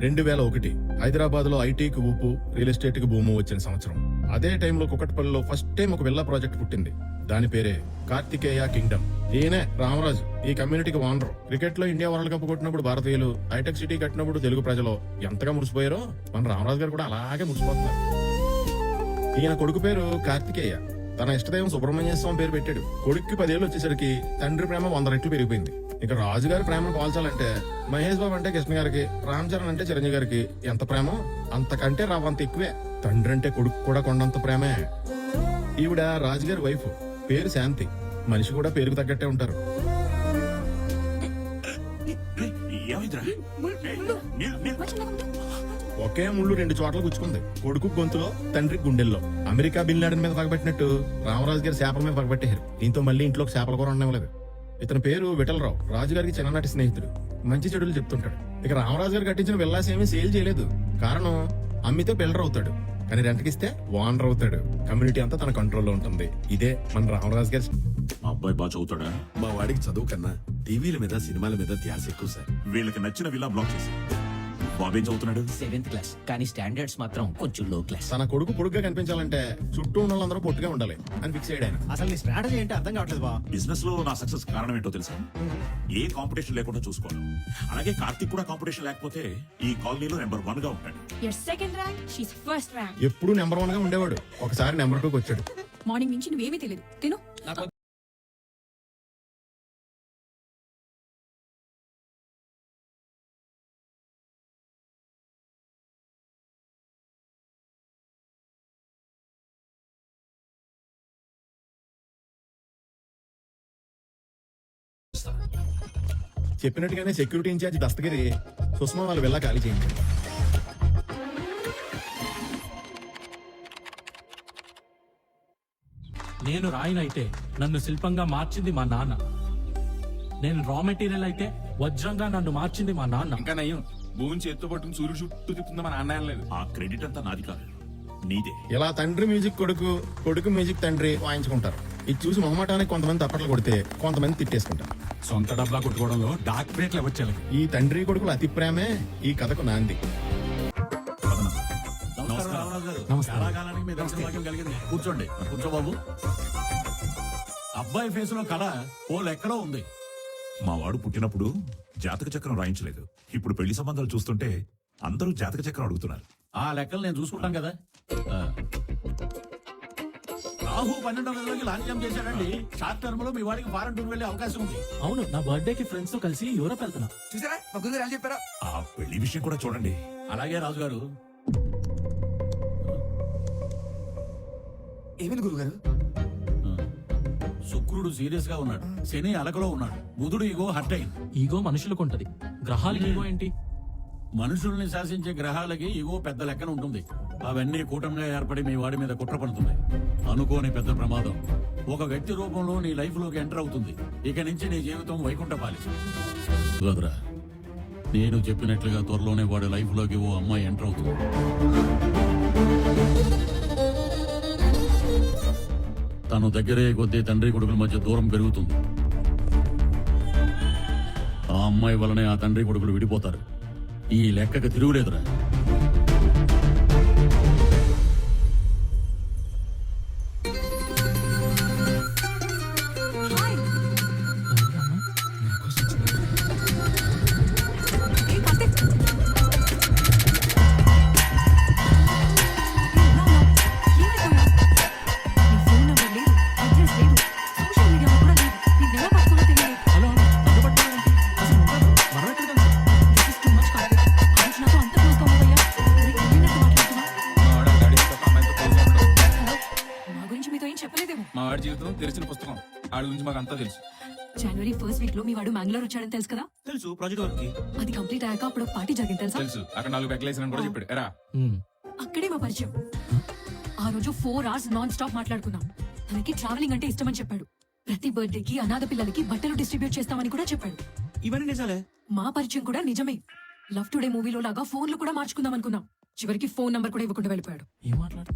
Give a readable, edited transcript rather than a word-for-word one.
2001 హైదరాబాద్ లో ఐటీకి ఊపు, రియల్ ఎస్టేట్ కి భూము వచ్చిన సంవత్సరం. అదే టైంలో కుకట్పల్లిలో ఫస్ట్ టైం ఒక విల్లా ప్రాజెక్ట్ పుట్టింది. దాని పేరే కార్తికేయ కింగ్డమ్. ఈయనే రామరాజు, ఈ కమ్యూనిటీకి ఓనర్. క్రికెట్ లో ఇండియా వరల్డ్ కప్ కొట్టినప్పుడు భారతీయులు, హైటెక్ సిటీ కట్టినప్పుడు తెలుగు ప్రజలు ఎంతగా మురిసిపోయారో మన రామరాజు గారు కూడా అలాగే మురిసిపోతున్నారు. ఈయన కొడుకు పేరు కార్తికేయ. తన ఇష్టదైవం సుబ్రహ్మణ్య స్వామి పేరు పెట్టాడు. కొడుక్కి 10 ఏళ్ళు వచ్చేసరికి తండ్రి ప్రేమ 100 రెట్లు పెరిగిపోయింది. ఇక రాజుగారి ప్రేమను పోల్చాలంటే మహేష్ బాబు అంటే కృష్ణ గారికి, రామ్ చరణ్ అంటే చిరంజీవి గారికి ఎంత ప్రేమో అంతకంటే రావంత ఎక్కువే. తండ్రి అంటే కొడుకు కూడా కొండంత ప్రేమే. ఈవిడ రాజుగారి వైఫ్, పేరు శాంతి. మనిషి కూడా పేరుకు తగ్గట్టే ఉంటారు. ఒకే ముళ్ళు 2 చోట్ల గుచ్చుకుంది. కొడుకు గొంతులో, తండ్రి గుండెల్లో. అమెరికా బిన్ లాడెన్ మీద పగబట్టినట్టు రామరాజు గారి చేపల మీద పగబట్టారు. దీంతో మళ్ళీ ఇంట్లోకి చేపల కూర ఉండలేదు. ఇతని పేరు విఠలరావు, రాజుగారికి చిన్ననాటి స్నేహితుడు. మంచి చెడులు చెప్తుంటాడు. ఇక రామరాజు గారు కట్టించిన విల్లాస్ ఏమీ సేల్ చేయలేదు. కారణం, అమ్మితే బిల్డర్ అవుతాడు, కానీ రెంట్కిస్తే ఓనర్ అవుతాడు. కమ్యూనిటీ అంతా తన కంట్రోల్లో ఉంటుంది. ఇదే మన రామరాజు గారి. మా అబ్బాయి బాగా చదువుతాడా? మా వాడికి చదువు కన్నా టీవీల మీద, సినిమాల మీద ధ్యాస ఎక్కువ సార్. వీళ్ళకి నచ్చిన విల్లా బ్లాక్ చేసి. బాబేం చదువుతున్నాడు? 7th క్లాస్, కానీ స్టాండర్డ్స్ మాత్రం కొంచెం లో క్లాస్. తన కొడుకు పొడుగ్గా కనిపించాలంటే చుట్టూ ఉన్న వాళ్ళందరూ పొట్టుగా ఉండాలి అని ఫిక్స్ అయ్యాడు ఆయన. అసలు నీ స్ట్రాటజీ ఏంటి అర్థం కావట్లేదు బా. బిజినెస్ లో నా సక్సెస్ కారణం ఏంటో తెలుసా? ఏ కాంపిటీషన్ లేకుండా చూసుకోవాలి. అలాగే కార్తీక్ కూడా కాంపిటీషన్ లేకపోతే ఈ కాలనీలో నెంబర్ 1 గా ఉంటాడు. You're second rank, she's first rank. ఎప్పుడు నెంబర్ 1 గా ఉండేవాడు. ఒకసారి నెంబర్ 2కి వచ్చాడు. మార్నింగ్ నుంచి నువ్వేమీ తెలియదు, తిను. చెప్పినట్టుగానే సెక్యూరిటీ ఇన్ఛార్జ్ దస్తగిరి సుష్మా వాళ్ళ వెళ్ళా ఖాళీ చేయించాడు. నేను రాయినైతే నన్ను శిల్పంగా మార్చింది మా నాన్న. నేను రా మెటీరియల్ అయితే వజ్రంగా నన్ను మార్చింది మా నాన్న. ఇంకా నయ్యం, భూమి చేత్తో పట్టుకుని సూర్యుడు చుట్టూ తిప్పుతుందా మన అన్న లేదు. ఆ క్రెడిట్ అంతా నాది కాదు, నీదే. ఇలా తండ్రి మ్యూజిక్ కొడుకు, కొడుకు మ్యూజిక్ తండ్రి వాయించుకుంటారు. ఇది చూసి మొహమాటానికి కొంతమంది తప్పట్లు కొడితే కొంతమంది తిట్టేసుకుంటారు. సొంత డబ్బా కొట్టుకోవడంలో డార్క్ బ్రేక్లు వచ్చేది. ఈ తండ్రి కొడుకుల అతి ప్రేమే ఈ కథకు నాంది. కూర్చోండి, కూర్చో బాబు. అబ్బాయి ఫేస్ లో కళ ఓ లెక్కలో ఉంది. మా వాడు పుట్టినప్పుడు జాతక చక్రం రాయించలేదు. ఇప్పుడు పెళ్లి సంబంధాలు చూస్తుంటే అందరూ జాతక చక్రం అడుగుతున్నారు. ఆ లెక్కలు నేను చూసుకుంటాను కదా. రాహు 12వ గదిలోకి లాంఛనం చేశాడండి. షార్ట్ టర్మ్ లో మీ వాడికి ఫారెన్ టూర్ వెళ్లే అవకాశం ఉంది. అవును, నా బర్త్డేకి ఫ్రెండ్స్ తో కలిసి యూరోప్ వెళ్తున్నా. చూసారా మా గురుగారు ఎలా చెప్పారా? ఆ పెళ్లి విషయం కూడా చూడండి. అలాగే రాజుగారు. ఏమైంది గురుగారు? శుక్రుడు సీరియస్ గా ఉన్నాడు, శని అలకలో ఉన్నాడు, బుధుడు ఈగో హర్ట్ అయింది. ఈగో మనుషులకు ఉంటది, గ్రహాలకి ఈగో ఏంటి? మనుషుల్ని శాసించే గ్రహాలకి ఈగో పెద్ద లెక్కన ఉంటుంది. అవన్నీ కూటంగా ఏర్పడి మీ వాడి మీద కుట్ర పడుతున్నాయి. అనుకోని పెద్ద ప్రమాదం ఒక వ్యక్తి రూపంలో నీ లైఫ్ లోకి ఎంటర్ అవుతుంది. ఇక నుంచి నీ జీవితం వైకుంఠపాలి. వదరా, నేను చెప్పినట్లుగా త్వరలోనే వాడి లైఫ్ లోకి ఓ అమ్మాయి ఎంటర్ అవుతుంది. తను దగ్గరే కొద్దీ తండ్రి కొడుకుల మధ్య దూరం పెరుగుతుంది. ఆ అమ్మాయి వలనే ఆ తండ్రి కొడుకులు విడిపోతారు. ఈ లెక్కకు తిరుగులేదురా. హలో, నన్ను పట్టుకోవడానికి అసలు నువ్వెవరు? మనం ఎక్కడ కలిసాం? మా గురించి మీతో ఏం చెప్పలేదేమో. మా వాడి జీవితం తెరిచిన పుస్తకం. ఆడి గురించి మాకు అంతా తెలుసు. జనవరి 1st వీక్ లో మీ వాడు మ్యాంగ్లూర్ వచ్చాడని తెలుసు కదా? తెలుసు, ప్రాజెక్ట్ వర్క్ కి అది కంప్లీట్ అయ్యాక అప్పుడు ఒక పార్టీ జరిగింది తెలుసా? తెలుసు. అక్కడ 4 బెక్కలేసిన కూడా చెప్పాడు. ఎరా అక్కడే మా పరిచయం. ఆ రోజు 4 hours నాన్ స్టాప్ మాట్లాడుకున్నాం. తనకి ట్రావెలింగ్ అంటే ఇష్టమని చెప్పాడు. ప్రతి బర్త్డేకి అనాథ పిల్లలకి బట్టలు డిస్ట్రిబ్యూట్ చేస్తామని కూడా చెప్పాడు. ఇవన్నీ నిజాలే. మా పరిచయం కూడా నిజమే. లవ్ టుడే మూవీలో లాగా ఫోన్లు కూడా మార్చుకుందాం అనుకున్నాం. చివరికి ఫోన్ నంబర్ కూడా ఇవ్వకుండా వెళ్ళిపోయాడు. ఏం మాట్లాడుతున్నా?